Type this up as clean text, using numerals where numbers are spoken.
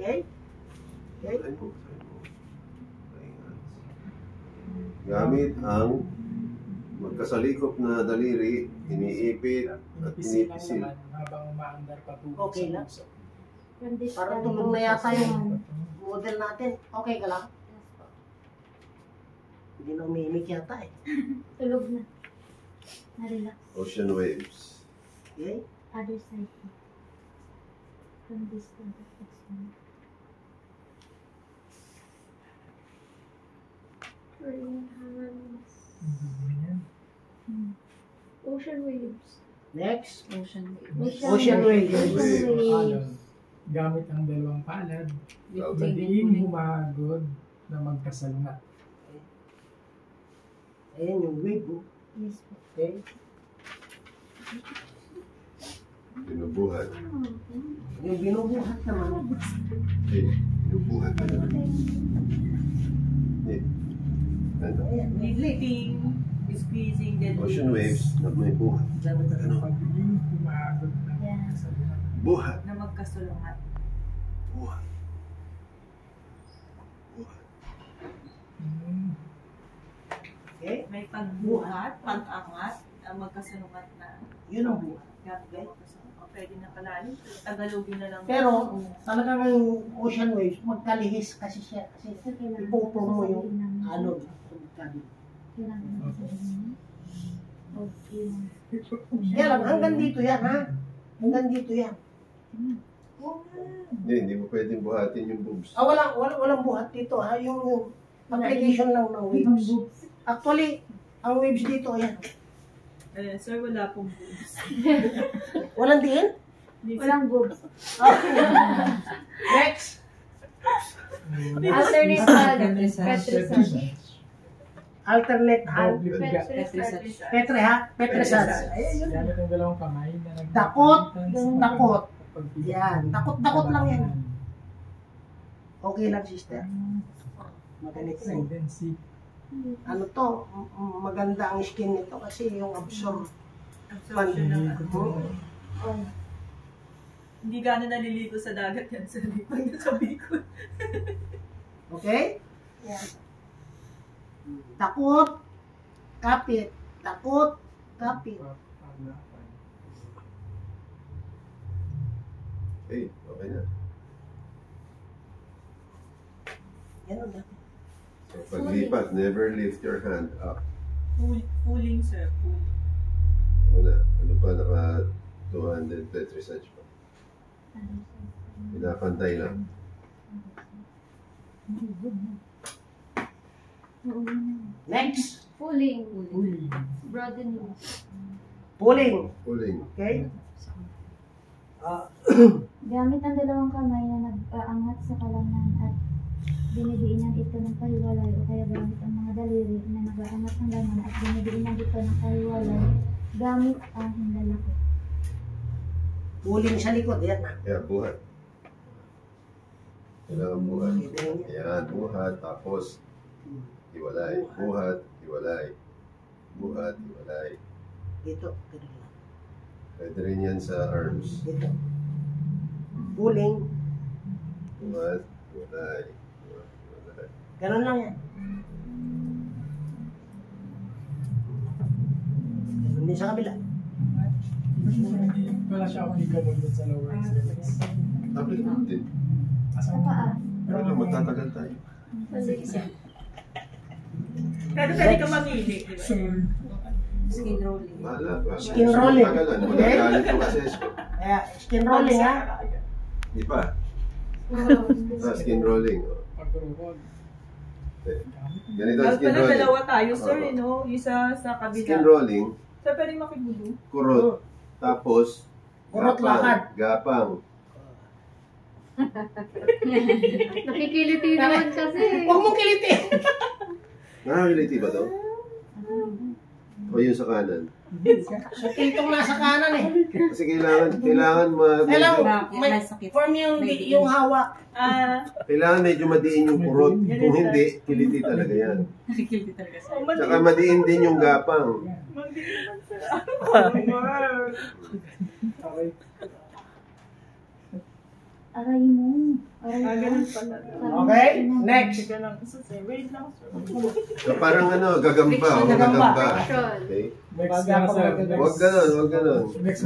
Okay? Okay? Gamit ang magkasalikop na daliri, iniipit at inipisil. Habang umaandar patuloy Okay sa lang. puso. Parang tulog na yata yung model natin. Okay ka lang? Hindi na umimik yata eh. Tulog na. Na-relax. Ocean waves. Okay? Other side po. From this to the next one. Korean hands. Ocean waves. Next. Ocean waves. Ocean waves. Ocean waves. Gamit ang dalawang palad, Lifting and madiin pulling. humagod na magkasalungat. Ayan yung wave. Oh. Yes po. Okay? Binubuhat. Yung binubuhat naman. Binubuhat na naman. Ano? Lifting, squeezing, then Ocean waves na may buhat. Gamit ang madiin humagod na Yeah. magkasalungat. Buhat. na magkasulungat. Buhat. Buhat. Okay? May pagbuhat, pag-angat, magkasulungat na Yun ang buhat. gamit. Pwede na palalim. Tagalogin na lang. Pero talagang yung ocean waves, magkalihis kasi siya. Kasi ipupong mo yung alon. Kailangan sa inyo. Okay. Kaya lang, hanggang dito yan ha. Hanggang dito yan. Hindi mo pwedeng buhatin yung boobs. Walang buhat dito ha. Yung application lang ng waves. Actually, ang waves dito, yan. Sir, wala pong boobs. Walang diin? Walang boobs. Next. Alternate hand. Petri-sage. Petri-sage. Alternate hand. Petri-sage. Petri-sage. Ayan yun. Gamit ang dalawang kamay na Takot. nagpapagitan sa Takot. pagpigil. Yan. Takot lang yan. Okay lang, sister. Magalit na yun. Tendency. Ano to, maganda ang skin nito kasi yung absorb. Absorption ng Oh. Hindi gano'n naliligo sa dagat yan sa likod sa Bicol. Okay? Yeah. Takot, kapit. Takot, kapit. Okay, okay na. Yan na. So paglipat, never lift your hand up. Pulling, sir. Pulling. Ano pa, naka 200 Petri-sage pa. Pinapantay lang. Next. Pulling. Uli. Broadening. Pulling. Pulling. Okay? Gamit ang dalawang kamay na nag-aangat sa kalamnan at dinidiinan ito ng pahiwalay o kaya gamit ang mga daliri na nag-aangat ng laman at dinidiinan ito ng pahiwalay gamit ang hinlalaki. Pulling sa likod. Yan na. Kaya buhat. Kailangan buhat. Ayan, buhat. Tapos, hiwalay. Buhat, hiwalay. Buhat, hiwalay. Dito. Ganun lang. Pwede rin yan sa arms. Dito. Pulling. Buhat, hiwalay. Buhat, hiwalay. Ganun lang yan. Ganun din sa kabila. Hindi pala siya applicable dun sa lower extremities. Applicable din. Sa paa. Pero lang, magtatagal tayo. Pero pwede ka mamili, di ba? Sorry. Skin rolling. Mahala pa. Skin rolling. Tagalan. Okay. Magagalit ko kasi. Kaya, skin rolling ha. Di pa. Skin rolling. Pag-roll. Ganito ang Dapat skin pala rolling. dalawa tayo, sir, Oo. no? Isa sa Skin kabila. rolling, Sir, pwede makibulo. kurot. Tapos, Kurot gapang. lakad. Gapang. Nakikiliti naman kasi. Huwag mong kilitin. Nakakiliti ba to? O yun sa kanan? So, kilitong nasa kanan eh. Kasi kailangan Kailangan May may sakit. form yung hawak. Kailangan medyo madiin yung kurot. Kung hindi, kiliti talaga yan. nakikiliti talaga sa Tsaka madiin din yung gapang. Okay. Aray mo. Ganun pala. Okay? Next. Wait lang, sir. So, parang ano, gagamba. Gagamba. Gagamba. Okay? Next na, sir. Huwag ganon, huwag ganon. Next,